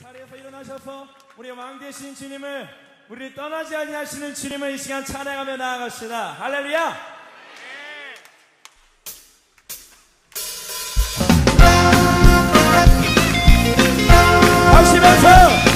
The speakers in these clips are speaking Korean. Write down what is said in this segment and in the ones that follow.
자리에서 일어나셔서 우리 왕 되신 주님을, 우리를 떠나지 아니하시는 주님을 이 시간 찬양하며 나아갑시다. 할렐루야. 하시면서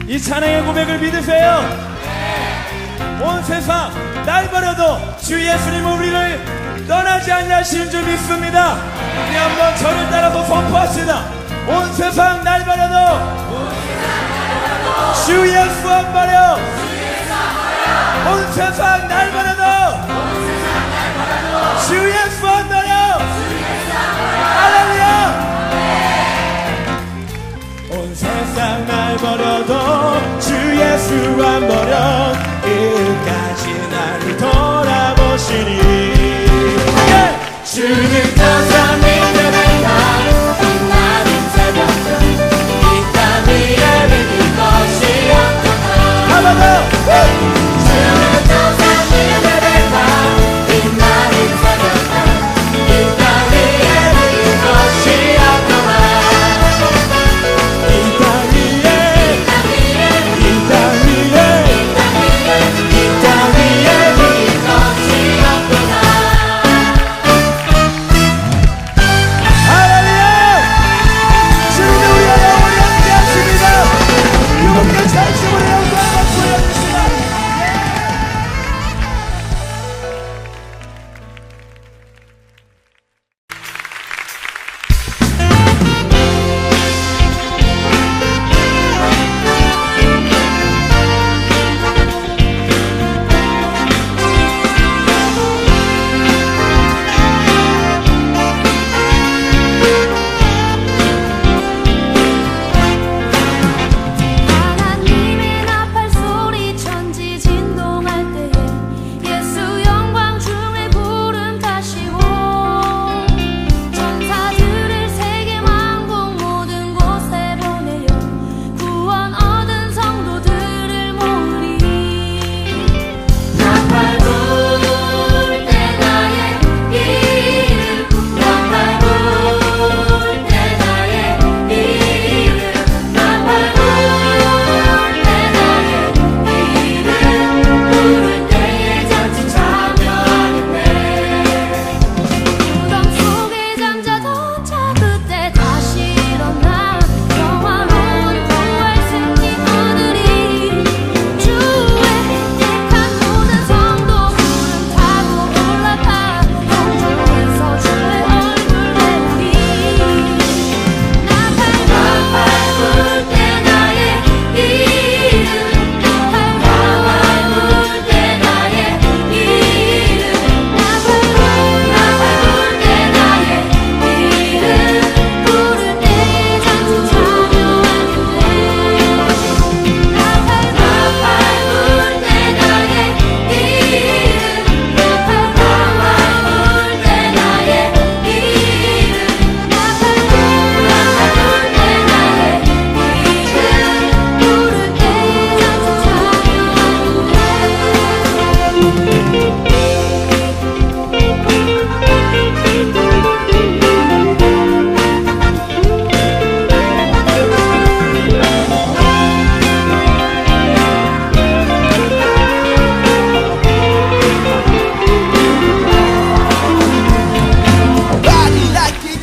이 찬양의 고백을 믿으세요. 온 세상 날 버려도 주 예수님은 우리를 떠나지 않으시는 줄 믿습니다. 우리 한번 저를 따라서 선포합시다. 온 세상 날 버려도 주 예수 안 버려. 온 세상 날 버려도 주 예수 안 버려. 할렐루야. 온 세상 날 버려도 주 예수 안 버려. 끝까지 나를 돌아보시니 주는 항상 믿음이다. 빛나는 새벽들 이 땅 위에 믿을 것이 없도다. 한번 더. 주는 항상 믿음이다. 빛나는 새벽들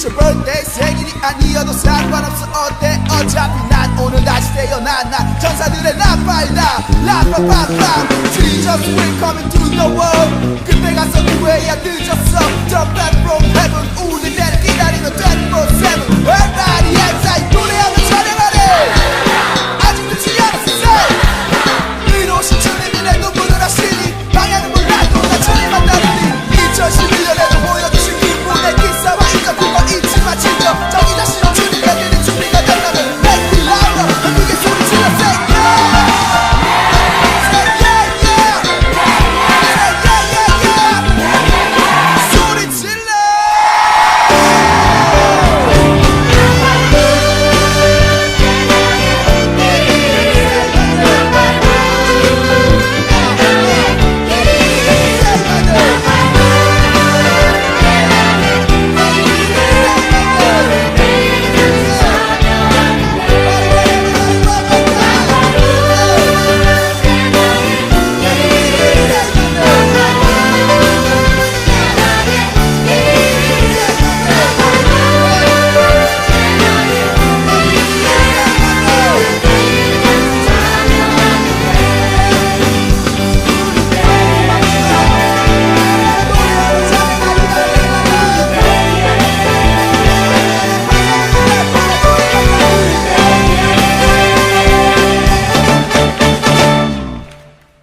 It's your birthday 생일이 아니어도 상관없어 어때 어차피 난 오늘 다시 태어난 나 전사들의 라파이다 라파팜팜 Jesus will come into the world 그때 가서 후회야 늦었어 Jump back from heaven 우리 내를 기다리는 24/7 Everybody outside 노래하며 찬양하래 아직 늦지 않았어 say 의로우신 주님이 내 눈물을 하시니 방향을 몰라도 나 주님만 따르니 2011년에도 보여주신 기쁨의 기사와 인정 그거 잊지 마 진정 자기 자신을 주님께 드릴 준비가 된다면 Make it louder 크게 소리 질러 say yeah Say yeah yeah Say yeah yeah yeah 소리 질러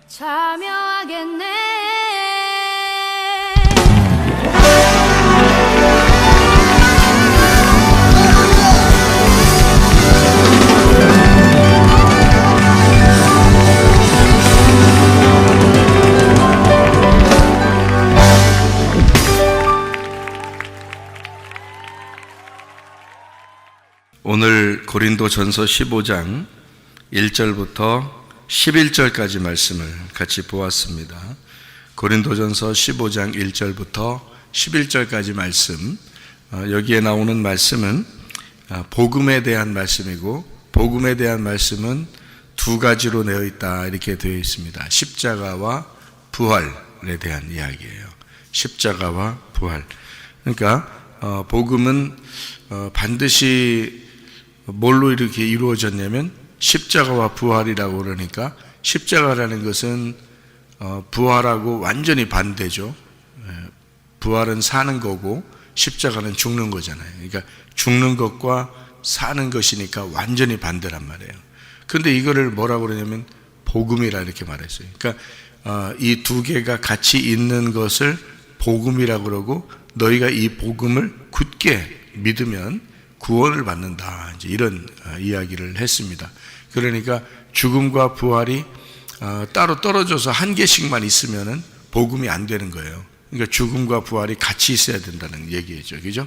참여하겠네. 오늘 고린도전서 15장 1절부터 11절까지 말씀을 같이 보았습니다. 고린도전서 15장 1절부터 11절까지 말씀, 여기에 나오는 말씀은 복음에 대한 말씀이고, 복음에 대한 말씀은 두 가지로 되어 있다 이렇게 되어 있습니다. 십자가와 부활에 대한 이야기예요. 십자가와 부활. 그러니까 복음은 반드시 뭘로 이렇게 이루어졌냐면 십자가와 부활이라고 그러니까 십자가라는 것은 부활하고 완전히 반대죠. 부활은 사는 거고 십자가는 죽는 거잖아요. 그러니까 죽는 것과 사는 것이니까 완전히 반대란 말이에요. 그런데 이거를 뭐라고 그러냐면 복음이라 이렇게 말했어요. 그러니까 이 두 개가 같이 있는 것을 복음이라고 그러고 너희가 이 복음을 굳게 믿으면 구원을 받는다. 이제 이런 이야기를 했습니다. 그러니까 죽음과 부활이 따로 떨어져서 한 개씩만 있으면은 복음이 안 되는 거예요. 그러니까 죽음과 부활이 같이 있어야 된다는 얘기죠. 그죠?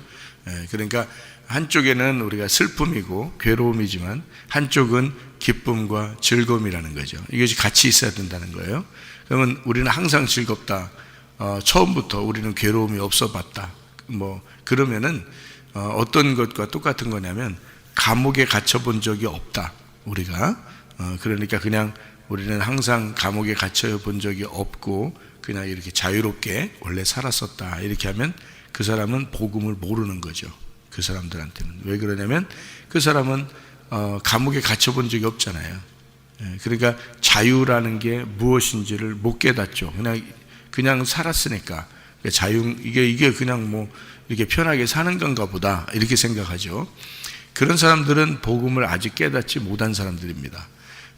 그러니까 한쪽에는 우리가 슬픔이고 괴로움이지만 한쪽은 기쁨과 즐거움이라는 거죠. 이것이 같이 있어야 된다는 거예요. 그러면 우리는 항상 즐겁다. 처음부터 우리는 괴로움이 없어 봤다. 그러면은 어떤 것과 똑같은 거냐면 감옥에 갇혀 본 적이 없다. 우리가 그러니까 그냥 우리는 항상 감옥에 갇혀 본 적이 없고 그냥 이렇게 자유롭게 원래 살았었다. 이렇게 하면 그 사람은 복음을 모르는 거죠. 그 사람들한테는. 왜 그러냐면 그 사람은 감옥에 gat혀 본 적이 없잖아요. 그러니까 자유라는 게 무엇인지를 못 깨닫죠. 그냥 살았으니까 자유 이게 그냥 이렇게 편하게 사는 건가 보다 이렇게 생각하죠. 그런 사람들은 복음을 아직 깨닫지 못한 사람들입니다.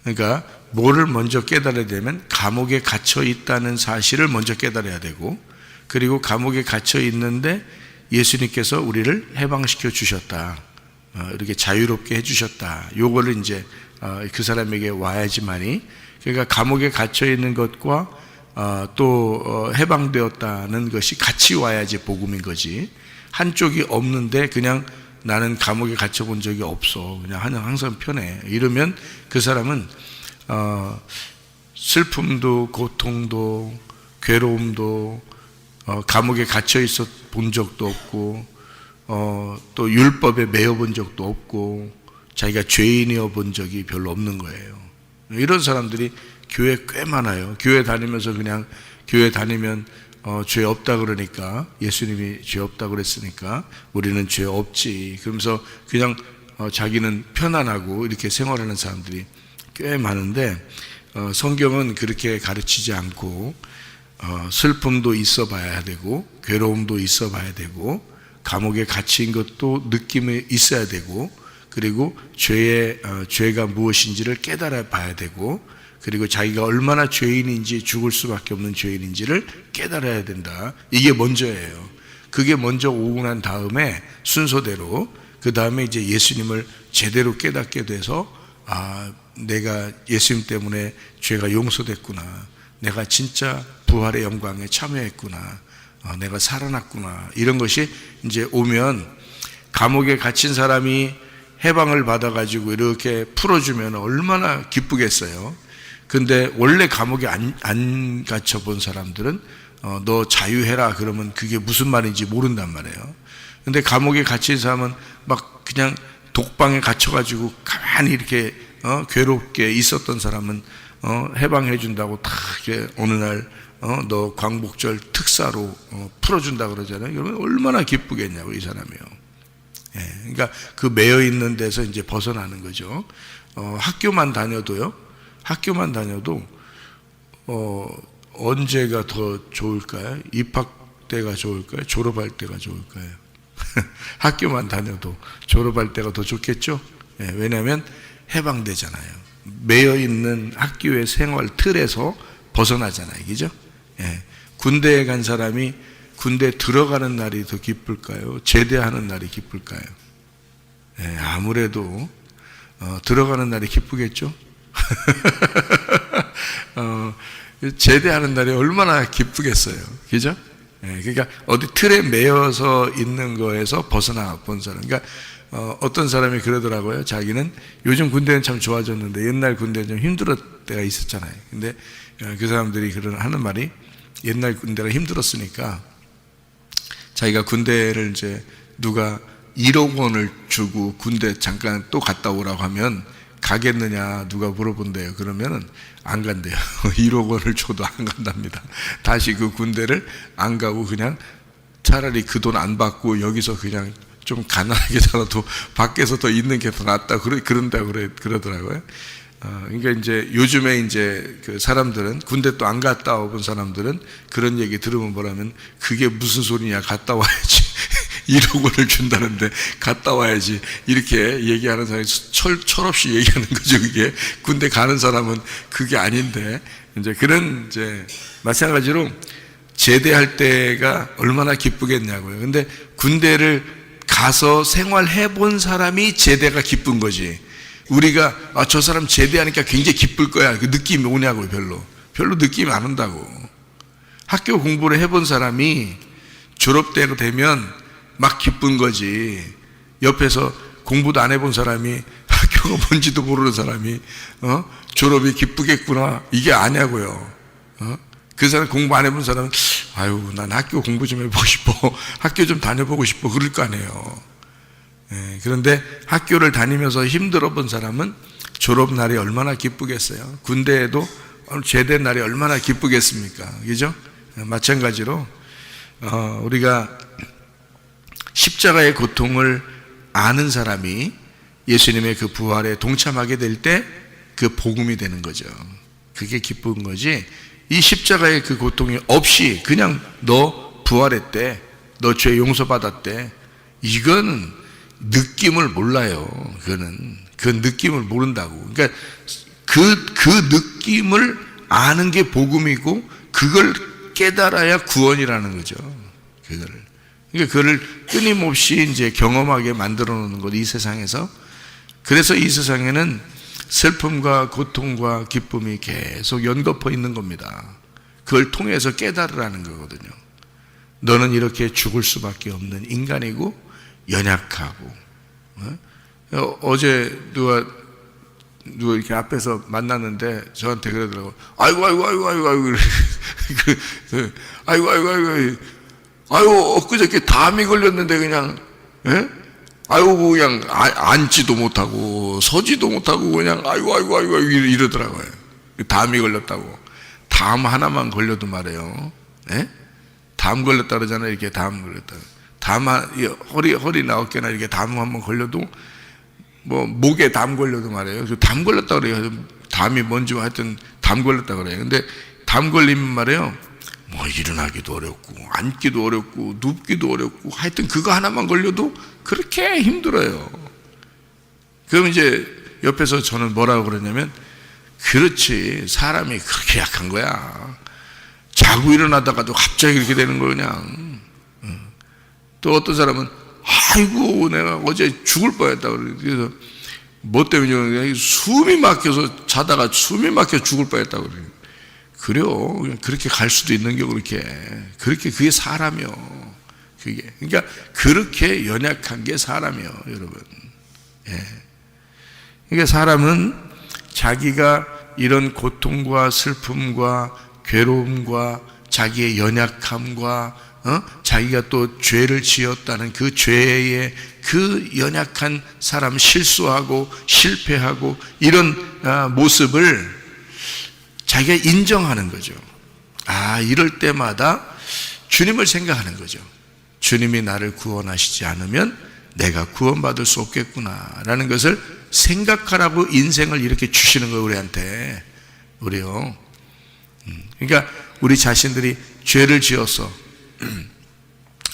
그러니까 뭐를 먼저 깨달아야 되면 감옥에 갇혀 있다는 사실을 먼저 깨달아야 되고, 그리고 감옥에 갇혀 있는데 예수님께서 우리를 해방시켜 주셨다, 이렇게 자유롭게 해주셨다. 요거를 이제 그 사람에게 와야지만이, 그러니까 감옥에 갇혀 있는 것과 또 해방되었다는 것이 같이 와야지 복음인 거지. 한쪽이 없는데 그냥 나는 감옥에 갇혀 본 적이 없어, 그냥 항상 편해, 이러면 그 사람은 슬픔도 고통도 괴로움도 감옥에 갇혀 있어 본 적도 없고 또 율법에 매여 본 적도 없고 자기가 죄인이어 본 적이 별로 없는 거예요. 이런 사람들이 교회 꽤 많아요. 교회 다니면서 그냥 교회 다니면 죄 없다 그러니까, 예수님이 죄 없다 그랬으니까 우리는 죄 없지, 그러면서 그냥 자기는 편안하고 이렇게 생활하는 사람들이 꽤 많은데, 성경은 그렇게 가르치지 않고 슬픔도 있어 봐야 되고, 괴로움도 있어 봐야 되고, 감옥에 갇힌 것도 느낌이 있어야 되고, 그리고 죄가 무엇인지를 깨달아 봐야 되고, 그리고 자기가 얼마나 죄인인지, 죽을 수밖에 없는 죄인인지를 깨달아야 된다. 이게 먼저예요. 그게 먼저 오고 난 다음에 순서대로, 그 다음에 이제 예수님을 제대로 깨닫게 돼서, 내가 예수님 때문에 죄가 용서됐구나, 내가 진짜 부활의 영광에 참여했구나, 내가 살아났구나, 이런 것이 이제 오면, 감옥에 갇힌 사람이 해방을 받아가지고 이렇게 풀어주면 얼마나 기쁘겠어요. 근데 원래 감옥에 안 갇혀 본 사람들은 너 자유해라 그러면 그게 무슨 말인지 모른단 말이에요. 근데 감옥에 갇힌 사람은 막 그냥 독방에 갇혀가지고 가만히 이렇게 괴롭게 있었던 사람은 해방해 준다고 다 이렇게 어느 날 너 광복절 특사로 풀어준다 그러잖아요. 그러면 얼마나 기쁘겠냐고, 이 사람이요. 예, 그러니까 그 매여 있는 데서 이제 벗어나는 거죠. 학교만 다녀도 언제가 더 좋을까요? 입학 때가 좋을까요? 졸업할 때가 좋을까요? 학교만 다녀도 졸업할 때가 더 좋겠죠? 예, 왜냐하면 해방되잖아요. 매여 있는 학교의 생활 틀에서 벗어나잖아요, 그죠? 예, 군대에 간 사람이 군대 들어가는 날이 더 기쁠까요? 제대하는 날이 기쁠까요? 예, 아무래도 들어가는 날이 기쁘겠죠? 제대하는 날이 얼마나 기쁘겠어요, 그죠? 예, 그러니까 어디 틀에 매여서 있는 거에서 벗어나 본 사람. 그러니까 어떤 사람이 그러더라고요. 자기는 요즘 군대는 참 좋아졌는데 옛날 군대는 좀 힘들었을 때가 있었잖아요. 근데 그 사람들이 하는 말이, 옛날 군대가 힘들었으니까 자기가 군대를 이제 누가 1억 원을 주고 군대 잠깐 또 갔다 오라고 하면 가겠느냐 누가 물어본대요. 그러면은 안 간대요. 1억 원을 줘도 안 간답니다. 다시 그 군대를 안 가고 그냥 차라리 그 돈 안 받고 여기서 그냥 좀 가난하게 살아도 밖에서 더 있는 게 더 낫다, 그런다고 그러더라고요. 그러니까 이제 요즘에 이제 그 사람들은, 군대 또 안 갔다 오본 사람들은 그런 얘기 들으면 뭐라면, 그게 무슨 소리냐, 갔다 와야지. 1억 원을 준다는데 갔다 와야지, 이렇게 얘기하는 사람이 철없이 얘기하는 거죠. 그게 군대 가는 사람은 그게 아닌데, 이제 그런, 이제 마찬가지로 제대할 때가 얼마나 기쁘겠냐고요. 근데 군대를 가서 생활해 본 사람이 제대가 기쁜 거지. 우리가 저 사람 제대하니까 굉장히 기쁠 거야, 그 느낌이 오냐고요. 별로 느낌이 안 온다고. 학교 공부를 해본 사람이 졸업대가 되면 막 기쁜 거지. 옆에서 공부도 안 해본 사람이, 학교가 뭔지도 모르는 사람이 졸업이 기쁘겠구나, 이게 아냐고요. 그 사람, 공부 안 해본 사람은 아유, 난 학교 공부 좀 해보고 싶어, 학교 좀 다녀보고 싶어, 그럴 거 아니에요. 예, 그런데 학교를 다니면서 힘들어 본 사람은 졸업날이 얼마나 기쁘겠어요. 군대에도 제대 날이 얼마나 기쁘겠습니까, 그죠? 마찬가지로 우리가 십자가의 고통을 아는 사람이 예수님의 그 부활에 동참하게 될 때 그 복음이 되는 거죠. 그게 기쁜 거지. 이 십자가의 그 고통이 없이 그냥 너 부활했대, 너 죄 용서받았대, 이건 느낌을 몰라요. 그 느낌을 모른다고. 그러니까 그 느낌을 아는 게 복음이고, 그걸 깨달아야 구원이라는 거죠. 그거를. 그러니까 그걸 끊임없이 이제 경험하게 만들어 놓는 것, 이 세상에서. 그래서 이 세상에는 슬픔과 고통과 기쁨이 계속 연거푸 있는 겁니다. 그걸 통해서 깨달으라는 거거든요. 너는 이렇게 죽을 수밖에 없는 인간이고 연약하고. 어제 누가 이렇게 앞에서 만났는데 저한테 그러더라고. 아이고 엊그저께 담이 걸렸는데 그냥, 예? 아이고, 그냥 앉지도 못하고 서지도 못하고 그냥 아이고 이러더라고요. 담이 걸렸다고. 담 하나만 걸려도 말이에요, 예? 담 걸렸다 그러잖아요. 이렇게 담 걸렸다. 허리나 어깨나 이렇게 담 한번 걸려도, 뭐, 목에 담 걸려도 말이에요. 담 걸렸다 그래요. 담이 뭔지 하여튼 담 걸렸다 그래요. 근데 담 걸리면 말이에요. 뭐, 일어나기도 어렵고, 앉기도 어렵고, 눕기도 어렵고, 하여튼 그거 하나만 걸려도 그렇게 힘들어요. 그럼 이제 옆에서 저는 뭐라고 그러냐면, 그렇지, 사람이 그렇게 약한 거야. 자고 일어나다가도 갑자기 이렇게 되는 거 그냥. 또 어떤 사람은 아이고 내가 어제 죽을 뻔했다 그래서 뭐 때문에 숨이 막혀서 자다가 숨이 막혀 죽을 뻔했다 그래요. 그렇게 갈 수도 있는 게 그렇게 그게 사람이요. 그게 그러니까 그렇게 연약한 게 사람이요, 여러분. 예. 그러니까 사람은 자기가 이런 고통과 슬픔과 괴로움과 자기의 연약함과 자기가 또 죄를 지었다는 그 죄의 그 연약한 사람, 실수하고 실패하고 이런 모습을 자기가 인정하는 거죠. 이럴 때마다 주님을 생각하는 거죠. 주님이 나를 구원하시지 않으면 내가 구원받을 수 없겠구나 라는 것을 생각하라고 인생을 이렇게 주시는 거예요, 우리요. 그러니까 우리 자신들이 죄를 지어서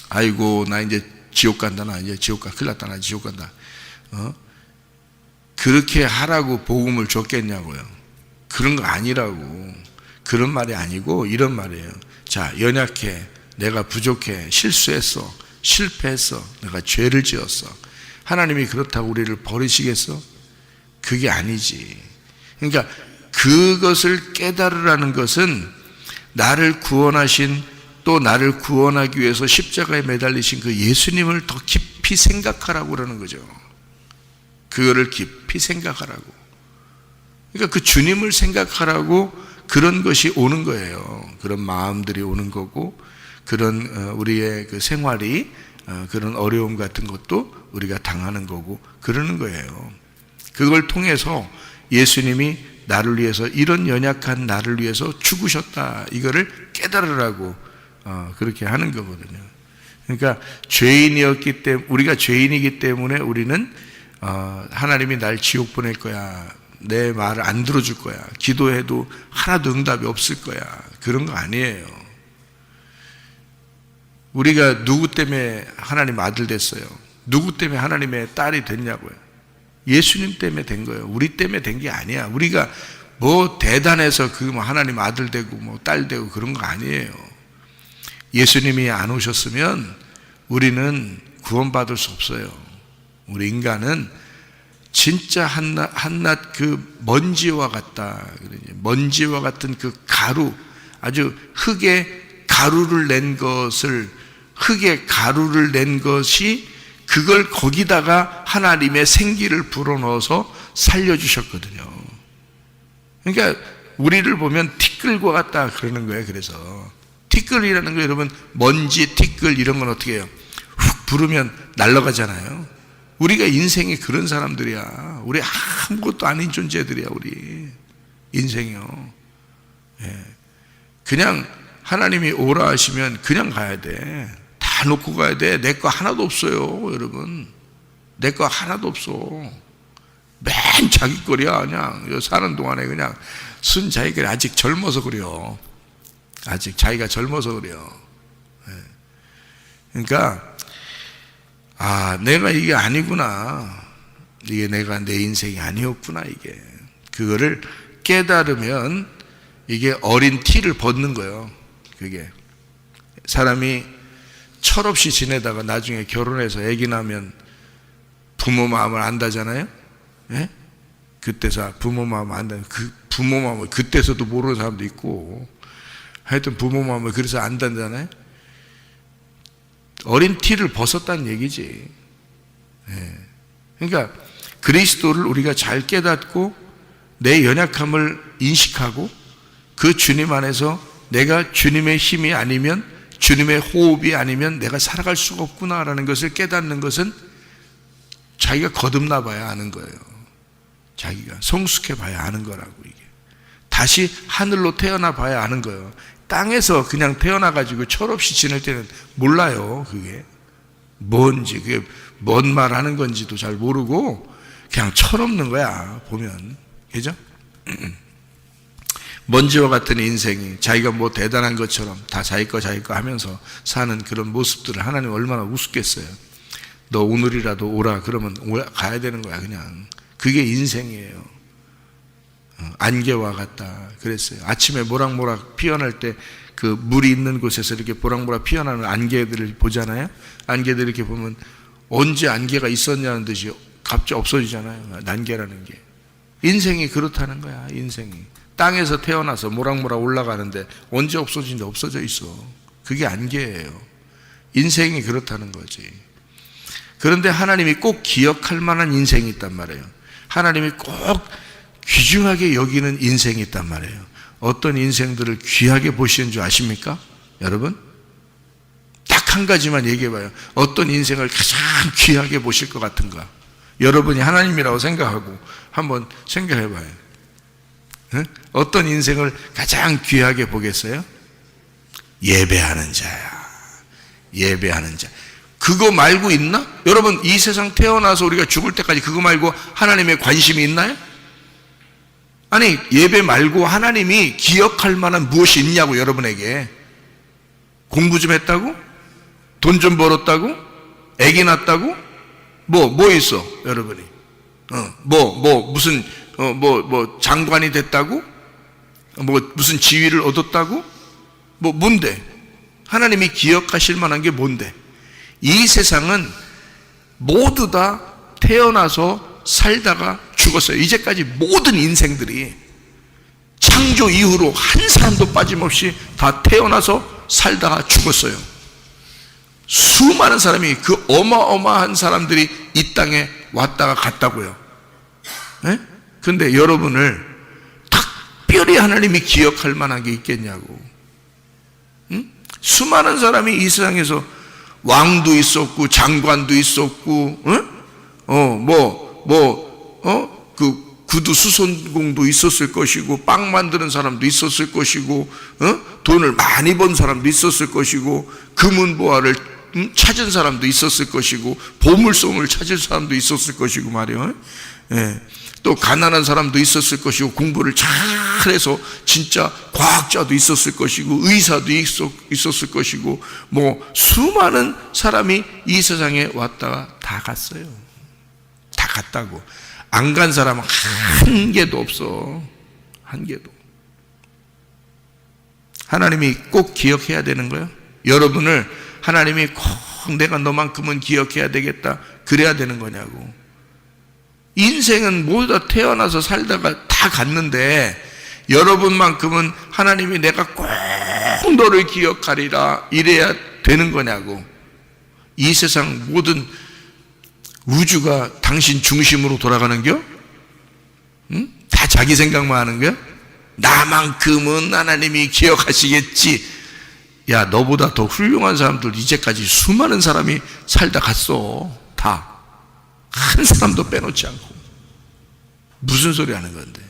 아이고 나 이제 지옥 간다, 나 이제 지옥 가, 큰일 났다, 나 지옥 간다. 그렇게 하라고 복음을 줬겠냐고요. 그런 거 아니라고. 그런 말이 아니고 이런 말이에요. 자, 연약해, 내가 부족해, 실수했어, 실패했어, 내가 죄를 지었어. 하나님이 그렇다고 우리를 버리시겠어? 그게 아니지. 그러니까 그것을 깨달으라는 것은 나를 구원하신, 또 나를 구원하기 위해서 십자가에 매달리신 그 예수님을 더 깊이 생각하라고 그러는 거죠. 그거를 깊이 생각하라고. 그러니까 그 주님을 생각하라고 그런 것이 오는 거예요. 그런 마음들이 오는 거고, 그런 우리의 그 생활이 그런 어려움 같은 것도 우리가 당하는 거고 그러는 거예요. 그걸 통해서 예수님이 나를 위해서, 이런 연약한 나를 위해서 죽으셨다, 이거를 깨달으라고 그렇게 하는 거거든요. 그러니까 죄인이었기 때문에, 우리가 죄인이기 때문에 우리는 하나님이 날 지옥 보낼 거야, 내 말을 안 들어줄 거야, 기도해도 하나도 응답이 없을 거야, 그런 거 아니에요. 우리가 누구 때문에 하나님 아들 됐어요? 누구 때문에 하나님의 딸이 됐냐고요? 예수님 때문에 된 거예요. 우리 때문에 된 게 아니야. 우리가 뭐 대단해서 그 뭐 하나님 아들 되고 뭐 딸 되고 그런 거 아니에요. 예수님이 안 오셨으면 우리는 구원받을 수 없어요. 우리 인간은 진짜 한낱 그 먼지와 같다. 먼지와 같은 그 가루, 아주 흙에 가루를 낸 것이 그걸 거기다가 하나님의 생기를 불어넣어서 살려주셨거든요. 그러니까 우리를 보면 티끌과 같다 그러는 거예요. 그래서 티끌이라는 거, 여러분, 먼지, 티끌 이런 건 어떻게 해요? 훅 부르면 날아가잖아요. 우리가 인생이 그런 사람들이야. 우리 아무것도 아닌 존재들이야, 우리 인생이요. 예. 그냥 하나님이 오라 하시면 그냥 가야 돼. 다 놓고 가야 돼. 내 거 하나도 없어요, 여러분. 내 거 하나도 없어. 맨 자기 거리야. 그냥 사는 동안에 그냥 순 자기 거리. 아직 젊어서 그래요. 아직 자기가 젊어서 그래요. 그러니까 내가 이게 아니구나, 이게 내가 내 인생이 아니었구나, 이게. 그거를 깨달으면 이게 어린 티를 벗는 거예요. 그게 사람이 철없이 지내다가 나중에 결혼해서 아기 나면 부모 마음을 안다잖아요. 예? 그때서 부모 마음을 안다. 그 부모 마음을 그때서도 모르는 사람도 있고, 하여튼 부모 마음을 그래서 안다잖아요. 어린 티를 벗었다는 얘기지. 예. 그러니까 그리스도를 우리가 잘 깨닫고 내 연약함을 인식하고 그 주님 안에서 내가 주님의 힘이 아니면, 주님의 호흡이 아니면 내가 살아갈 수가 없구나라는 것을 깨닫는 것은 자기가 거듭나 봐야 아는 거예요. 자기가 성숙해 봐야 아는 거라고. 이게 다시 하늘로 태어나 봐야 아는 거예요. 땅에서 그냥 태어나가지고 철없이 지낼 때는 몰라요. 그게 뭔지, 그게 뭔 말 하는 건지도 잘 모르고 그냥 철없는 거야, 보면. 그죠? 먼지와 같은 인생이 자기가 뭐 대단한 것처럼 다 자기 거 하면서 사는 그런 모습들을 하나님 얼마나 우습겠어요. 너 오늘이라도 오라 그러면 가야 되는 거야. 그냥 그게 인생이에요. 안개와 같다 그랬어요. 아침에 모락모락 피어날 때 그 물이 있는 곳에서 이렇게 모락모락 피어나는 안개들을 보잖아요. 안개들 이렇게 보면 언제 안개가 있었냐는 듯이 갑자기 없어지잖아요. 난개라는 게. 인생이 그렇다는 거야. 인생이 땅에서 태어나서 모락모락 올라가는데 언제 없어진다? 없어져 있어. 그게 안개예요. 인생이 그렇다는 거지. 그런데 하나님이 꼭 기억할 만한 인생이 있단 말이에요. 하나님이 꼭 귀중하게 여기는 인생이 있단 말이에요. 어떤 인생들을 귀하게 보시는 줄 아십니까? 여러분? 딱 한 가지만 얘기해봐요. 어떤 인생을 가장 귀하게 보실 것 같은가? 여러분이 하나님이라고 생각하고 한번 생각해봐요. 응? 어떤 인생을 가장 귀하게 보겠어요? 예배하는 자야. 예배하는 자. 그거 말고 있나? 여러분, 이 세상 태어나서 우리가 죽을 때까지 그거 말고 하나님의 관심이 있나요? 아니, 예배 말고 하나님이 기억할 만한 무엇이 있냐고, 여러분에게. 공부 좀 했다고? 돈 좀 벌었다고? 애기 낳았다고? 뭐 있어, 여러분이? 무슨, 장관이 됐다고? 무슨 지위를 얻었다고? 뭔데? 하나님이 기억하실 만한 게 뭔데? 이 세상은 모두 다 태어나서 살다가 죽었어요. 이제까지 모든 인생들이 창조 이후로 한 사람도 빠짐없이 다 태어나서 살다가 죽었어요. 수많은 사람이, 그 어마어마한 사람들이 이 땅에 왔다가 갔다고요. 근데 여러분을 특별히 하나님이 기억할 만한 게 있겠냐고. 수많은 사람이 이 세상에서 왕도 있었고 장관도 있었고, 그 구두 수선공도 있었을 것이고, 빵 만드는 사람도 있었을 것이고, 돈을 많이 번 사람도 있었을 것이고, 금은보화를 찾은 사람도 있었을 것이고, 보물섬을 찾을 사람도 있었을 것이고 말이에요. 또 가난한 사람도 있었을 것이고, 공부를 잘해서 진짜 과학자도 있었을 것이고, 의사도 있었을 것이고, 수많은 사람이 이 세상에 왔다가 다 갔어요. 다 갔다고. 안 간 사람은 한 개도 없어. 한 개도. 하나님이 꼭 기억해야 되는 거예요. 여러분을 하나님이 꼭 내가 너만큼은 기억해야 되겠다, 그래야 되는 거냐고. 인생은 모두 다 태어나서 살다가 다 갔는데 여러분만큼은 하나님이 내가 꼭 너를 기억하리라 이래야 되는 거냐고. 이 세상 모든 우주가 당신 중심으로 돌아가는겨? 응? 다 자기 생각만 하는겨? 나만큼은 하나님이 기억하시겠지. 야, 너보다 더 훌륭한 사람들 이제까지 수많은 사람이 살다 갔어. 다. 한 사람도 빼놓지 않고. 무슨 소리 하는 건데?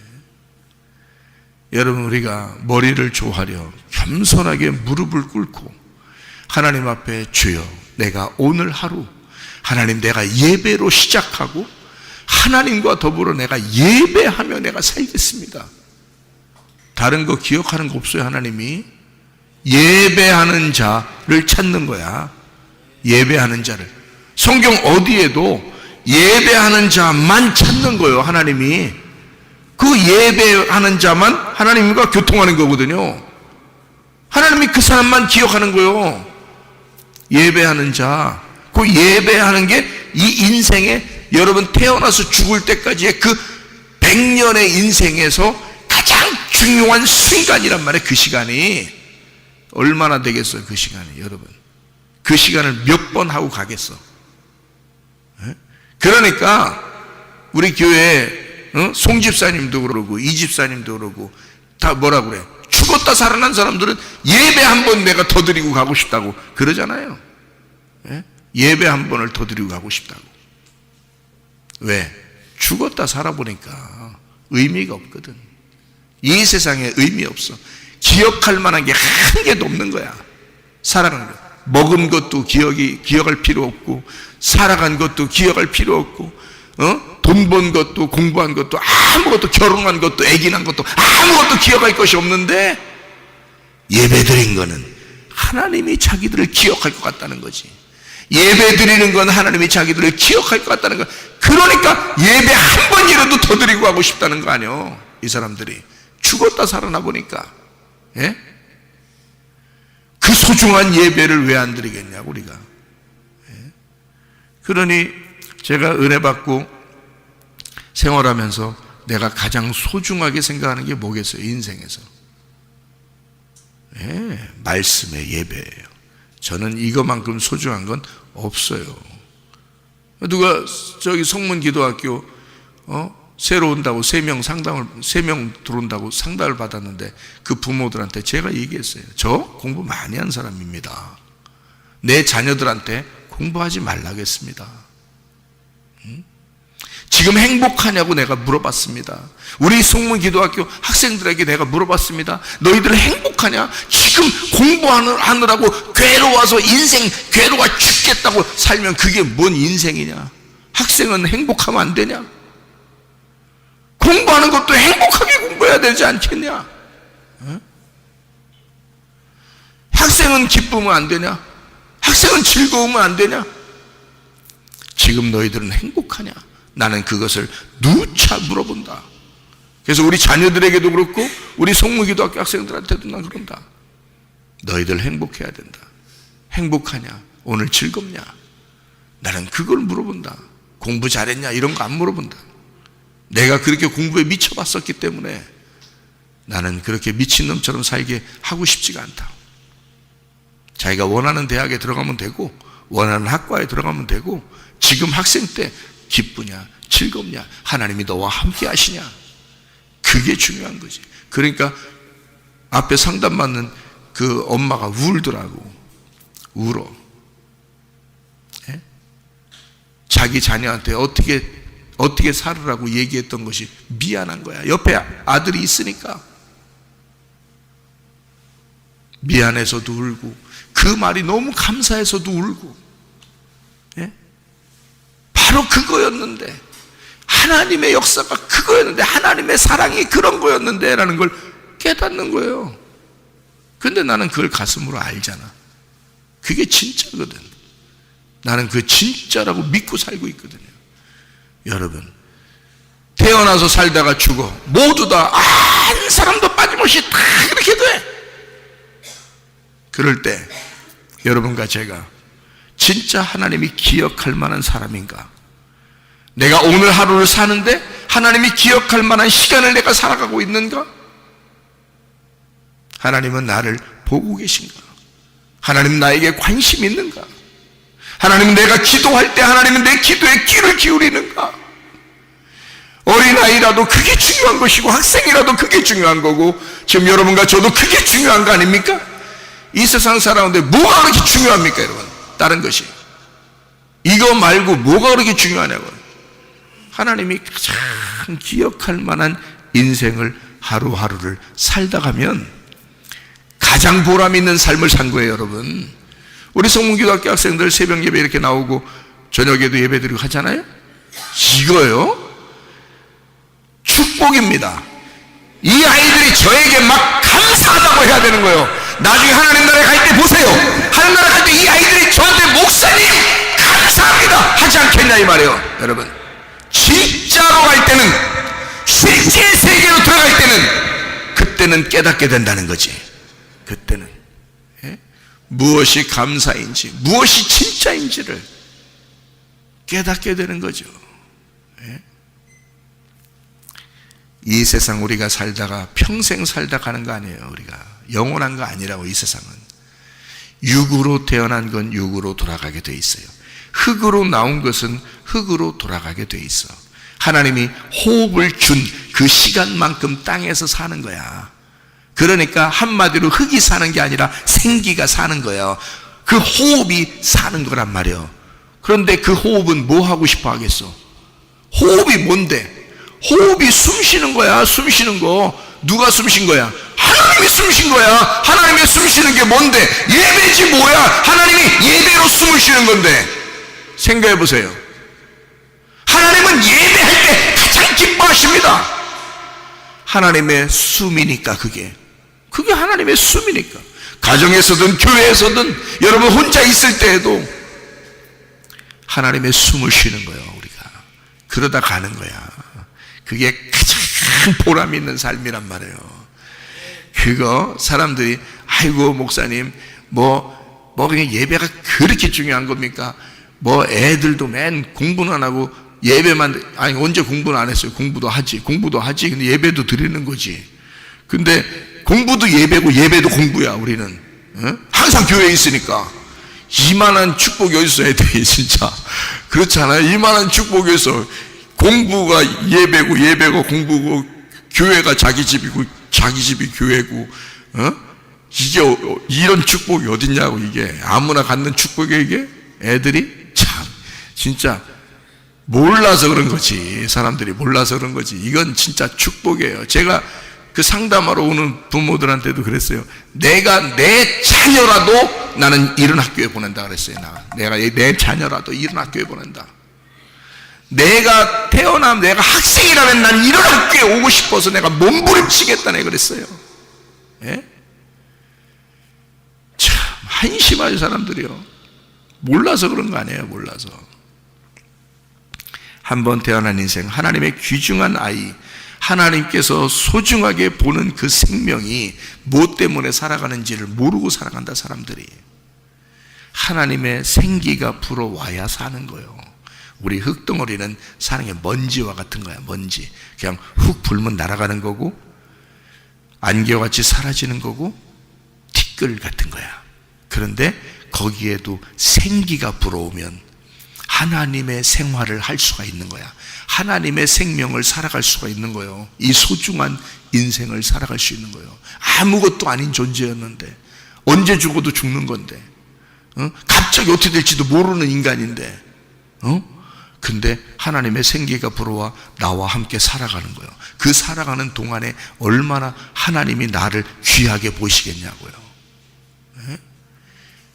여러분, 우리가 머리를 조아려 겸손하게 무릎을 꿇고 하나님 앞에, 주여, 내가 오늘 하루 하나님, 내가 예배로 시작하고 하나님과 더불어 내가 예배하며 내가 살겠습니다. 다른 거 기억하는 거 없어요. 하나님이 예배하는 자를 찾는 거야. 예배하는 자를. 성경 어디에도 예배하는 자만 찾는 거예요. 하나님이. 그 예배하는 자만 하나님과 교통하는 거거든요. 하나님이 그 사람만 기억하는 거예요. 예배하는 자. 그 예배하는 게 이 인생에, 여러분 태어나서 죽을 때까지의 그 100년의 인생에서 가장 중요한 순간이란 말이에요. 그 시간이 얼마나 되겠어요? 그 시간이. 여러분, 그 시간을 몇 번 하고 가겠어? 그러니까 우리 교회 송 집사님도 그러고 이 집사님도 그러고 다 뭐라 그래? 죽었다 살아난 사람들은 예배 한 번 내가 더 드리고 가고 싶다고 그러잖아요. 예배 한 번을 더 드리고 가고 싶다고. 왜? 죽었다 살아보니까 의미가 없거든. 이 세상에 의미 없어. 기억할 만한 게 한 개도 없는 거야. 살아가는 거. 먹은 것도 기억할 필요 없고, 살아간 것도 기억할 필요 없고, 돈 번 것도, 공부한 것도, 아무것도, 결혼한 것도, 아기 낳은 것도 아무것도 기억할 것이 없는데, 예배 드린 거는 하나님이 자기들을 기억할 것 같다는 거지. 예배 드리는 건 하나님이 자기들을 기억할 것 같다는 거. 그러니까 예배 한 번이라도 더 드리고 하고 싶다는 거 아니요. 이 사람들이 죽었다 살아나 보니까. 예? 그 소중한 예배를 왜 안 드리겠냐고 우리가. 예? 그러니 제가 은혜 받고 생활하면서 내가 가장 소중하게 생각하는 게 뭐겠어요? 인생에서. 예, 말씀의 예배예요. 저는 이거만큼 소중한 건 없어요. 누가 저기 성문기도학교 새로 온다고 3명 들어온다고 상담을 받았는데 그 부모들한테 제가 얘기했어요. 저 공부 많이 한 사람입니다. 내 자녀들한테 공부하지 말라겠습니다. 지금 행복하냐고 내가 물어봤습니다. 우리 성문기도학교 학생들에게 내가 물어봤습니다. 너희들 행복하냐? 지금 공부하느라고 괴로워서 인생 괴로워 죽겠다고 살면 그게 뭔 인생이냐? 학생은 행복하면 안 되냐? 공부하는 것도 행복하게 공부해야 되지 않겠냐? 학생은 기쁘면 안 되냐? 학생은 즐거우면 안 되냐? 지금 너희들은 행복하냐? 나는 그것을 누차 물어본다. 그래서 우리 자녀들에게도 그렇고 우리 성문기도학교 학생들한테도 난 그런다. 너희들 행복해야 된다. 행복하냐? 오늘 즐겁냐? 나는 그걸 물어본다. 공부 잘했냐? 이런 거 안 물어본다. 내가 그렇게 공부에 미쳐봤었기 때문에 나는 그렇게 미친놈처럼 살게 하고 싶지가 않다. 자기가 원하는 대학에 들어가면 되고 원하는 학과에 들어가면 되고 지금 학생 때 기쁘냐 즐겁냐 하나님이 너와 함께 하시냐 그게 중요한 거지. 그러니까 앞에 상담받는 그 엄마가 울더라고. 울어. 예? 자기 자녀한테 어떻게 살으라고 얘기했던 것이 미안한 거야. 옆에 아들이 있으니까 미안해서도 울고 그 말이 너무 감사해서도 울고. 예? 바로 그거였는데 하나님의 역사가 그거였는데 하나님의 사랑이 그런 거였는데 라는 걸 깨닫는 거예요. 근데 나는 그걸 가슴으로 알잖아. 그게 진짜거든. 나는 그 진짜라고 믿고 살고 있거든요. 여러분 태어나서 살다가 죽어 모두 다 한 사람도 빠짐없이 다 그렇게 돼. 그럴 때 여러분과 제가 진짜 하나님이 기억할 만한 사람인가? 내가 오늘 하루를 사는데 하나님이 기억할 만한 시간을 내가 살아가고 있는가? 하나님은 나를 보고 계신가? 하나님은 나에게 관심이 있는가? 하나님은 내가 기도할 때 하나님은 내 기도에 귀를 기울이는가? 어린아이라도 그게 중요한 것이고 학생이라도 그게 중요한 거고 지금 여러분과 저도 그게 중요한 거 아닙니까? 이 세상 살아오는데 뭐가 그렇게 중요합니까 여러분? 다른 것이 이거 말고 뭐가 그렇게 중요하냐고. 하나님이 가장 기억할 만한 인생을 하루하루를 살다 가면 가장 보람 있는 삶을 산 거예요 여러분. 우리 성문기도학교 학생들 새벽 예배 이렇게 나오고 저녁에도 예배 드리고 하잖아요. 이거요 축복입니다. 이 아이들이 저에게 막 감사하다고 해야 되는 거예요. 나중에 하나님 나라에 갈 때 보세요. 하나님 나라에 갈 때 이 아이들이 저한테 목사님 감사합니다 하지 않겠냐 이 말이에요. 여러분 진짜로 갈 때는 실제 세계로 들어갈 때는 그때는 깨닫게 된다는 거지. 그때는 무엇이 감사인지 무엇이 진짜인지를 깨닫게 되는 거죠. 이 세상 우리가 살다가 평생 살다 가는 거 아니에요. 우리가 영원한 거 아니라고. 이 세상은 육으로 태어난 건 육으로 돌아가게 돼 있어요. 흙으로 나온 것은 흙으로 돌아가게 돼 있어. 하나님이 호흡을 준 그 시간만큼 땅에서 사는 거야. 그러니까 한마디로 흙이 사는 게 아니라 생기가 사는 거예요. 그 호흡이 사는 거란 말이에요. 그런데 그 호흡은 뭐 하고 싶어 하겠어? 호흡이 뭔데? 호흡이 숨 쉬는 거야. 숨 쉬는 거. 누가 숨 쉰 거야? 하나님 하나님이 숨으신 거야. 하나님의 숨쉬는 게 뭔데? 예배지 뭐야. 하나님이 예배로 숨을 쉬는 건데. 생각해 보세요. 하나님은 예배할 때 가장 기뻐하십니다. 하나님의 숨이니까. 그게 하나님의 숨이니까. 가정에서든 교회에서든 여러분 혼자 있을 때에도 하나님의 숨을 쉬는 거예요. 우리가 그러다 가는 거야. 그게 가장 보람 있는 삶이란 말이에요. 그거 사람들이 아이고 목사님 뭐 그냥 예배가 그렇게 중요한 겁니까? 뭐 애들도 맨 공부는 안 하고 예배만, 아니 언제 공부는 안 했어요. 공부도 하지 근데 예배도 드리는 거지. 근데 공부도 예배고 예배도 공부야. 우리는 항상 교회에 있으니까. 이만한 축복이 어디서 해야 돼 진짜. 그렇잖아요. 이만한 축복이 어디서. 공부가 예배고 예배가 공부고 교회가 자기 집이고 자기 집이 교회고. 이게 이런 축복이 어딨냐고. 이게 아무나 갖는 축복이에요. 이게 애들이 참 진짜 몰라서 그런 거지. 사람들이 몰라서 그런 거지. 이건 진짜 축복이에요. 제가 그 상담하러 오는 부모들한테도 그랬어요. 내가 내 자녀라도 나는 이런 학교에 보낸다 그랬어요. 내가 내 자녀라도 이런 학교에 보낸다. 내가 내가 학생이라면 난 이런 학교에 오고 싶어서 내가 몸부림치겠다네 그랬어요. 예? 참 한심하죠 사람들이요. 몰라서 그런 거 아니에요. 몰라서. 한번 태어난 인생, 하나님의 귀중한 아이, 하나님께서 소중하게 보는 그 생명이 무엇 때문에 살아가는지를 모르고 살아간다. 사람들이 하나님의 생기가 불어와야 사는 거예요. 우리 흙덩어리는 사는 게 먼지와 같은 거야. 먼지 그냥 훅 불면 날아가는 거고 안개같이 사라지는 거고 티끌 같은 거야. 그런데 거기에도 생기가 불어오면 하나님의 생활을 할 수가 있는 거야. 하나님의 생명을 살아갈 수가 있는 거예요. 이 소중한 인생을 살아갈 수 있는 거예요. 아무것도 아닌 존재였는데 언제 죽어도 죽는 건데 갑자기 어떻게 될지도 모르는 인간인데 근데 하나님의 생기가 불어와 나와 함께 살아가는 거예요. 그 살아가는 동안에 얼마나 하나님이 나를 귀하게 보시겠냐고요.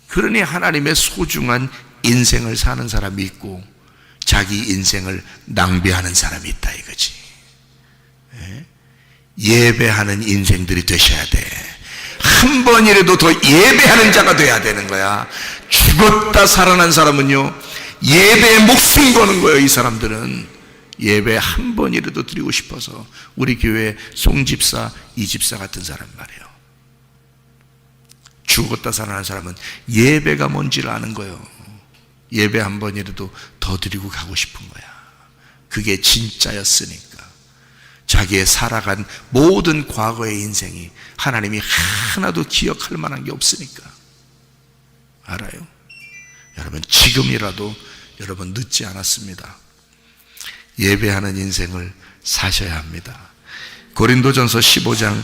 그러니 하나님의 소중한 인생을 사는 사람이 있고 자기 인생을 낭비하는 사람이 있다 이거지. 예배하는 인생들이 되셔야 돼. 한 번이라도 더 예배하는 자가 돼야 되는 거야. 죽었다 살아난 사람은요 예배에 목숨 거는 거예요. 이 사람들은 예배 한 번이라도 드리고 싶어서. 우리 교회 송집사 이집사 같은 사람 말이에요. 죽었다 살아난 사람은 예배가 뭔지를 아는 거예요. 예배 한 번이라도 더 드리고 가고 싶은 거야. 그게 진짜였으니까. 자기의 살아간 모든 과거의 인생이 하나님이 하나도 기억할 만한 게 없으니까. 알아요? 여러분 지금이라도 여러분 늦지 않았습니다. 예배하는 인생을 사셔야 합니다. 고린도전서 15장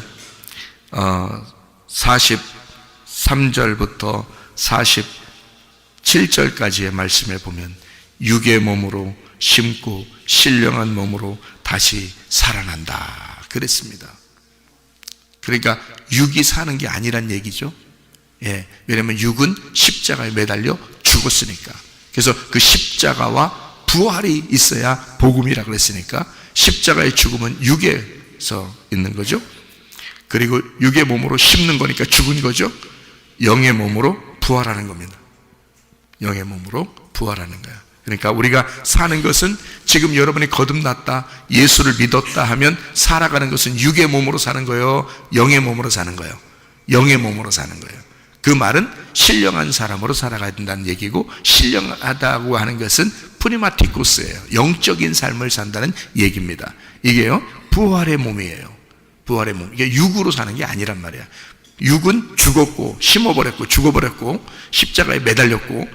43절부터 47절까지의 말씀에 보면 육의 몸으로 심고 신령한 몸으로 다시 살아난다 그랬습니다. 그러니까 육이 사는 게 아니란 얘기죠. 예, 왜냐하면 육은 십자가에 매달려 죽었으니까. 그래서 그 십자가와 부활이 있어야 복음이라 그랬으니까 십자가의 죽음은 육에서 있는 거죠. 그리고 육의 몸으로 심는 거니까 죽은 거죠. 영의 몸으로 부활하는 겁니다. 영의 몸으로 부활하는 거야. 그러니까 우리가 사는 것은 지금 여러분이 거듭났다, 예수를 믿었다 하면 살아가는 것은 육의 몸으로 사는 거예요, 영의 몸으로 사는 거예요. 영의 몸으로 사는 거예요. 그 말은 신령한 사람으로 살아가야 된다는 얘기고, 신령하다고 하는 것은 프리마티코스예요. 영적인 삶을 산다는 얘기입니다. 이게요 부활의 몸이에요. 부활의 몸. 이게 육으로 사는 게 아니란 말이야. 육은 죽었고 심어버렸고 죽어버렸고 십자가에 매달렸고,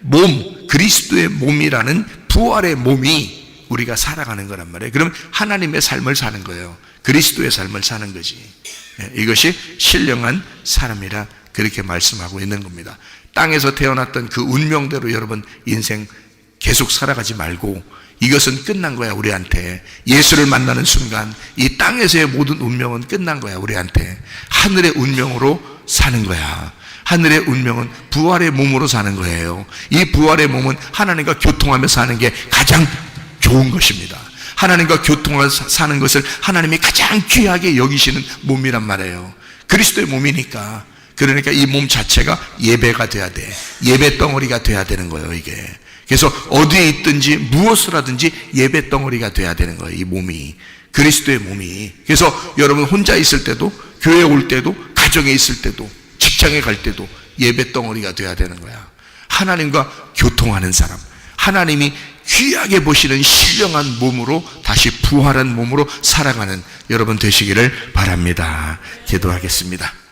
몸, 그리스도의 몸이라는 부활의 몸이 우리가 살아가는 거란 말이에요. 그럼 하나님의 삶을 사는 거예요. 그리스도의 삶을 사는 거지. 이것이 신령한 사람이라 그렇게 말씀하고 있는 겁니다. 땅에서 태어났던 그 운명대로 여러분 인생 계속 살아가지 말고 이것은 끝난 거야, 우리한테. 예수를 만나는 순간 이 땅에서의 모든 운명은 끝난 거야, 우리한테. 하늘의 운명으로 사는 거야. 하늘의 운명은 부활의 몸으로 사는 거예요. 이 부활의 몸은 하나님과 교통하며 사는 게 가장 좋은 것입니다. 하나님과 교통하며 사는 것을 하나님이 가장 귀하게 여기시는 몸이란 말이에요. 그리스도의 몸이니까. 그러니까 이 몸 자체가 예배가 돼야 돼. 예배 덩어리가 돼야 되는 거예요, 이게. 그래서 어디에 있든지 무엇을 하든지 예배 덩어리가 돼야 되는 거예요, 이 몸이. 그리스도의 몸이. 그래서 여러분 혼자 있을 때도, 교회에 올 때도, 가정에 있을 때도, 직장에 갈 때도 예배 덩어리가 돼야 되는 거야. 하나님과 교통하는 사람, 하나님이 귀하게 보시는 신령한 몸으로 다시 부활한 몸으로 살아가는 여러분 되시기를 바랍니다. 기도하겠습니다.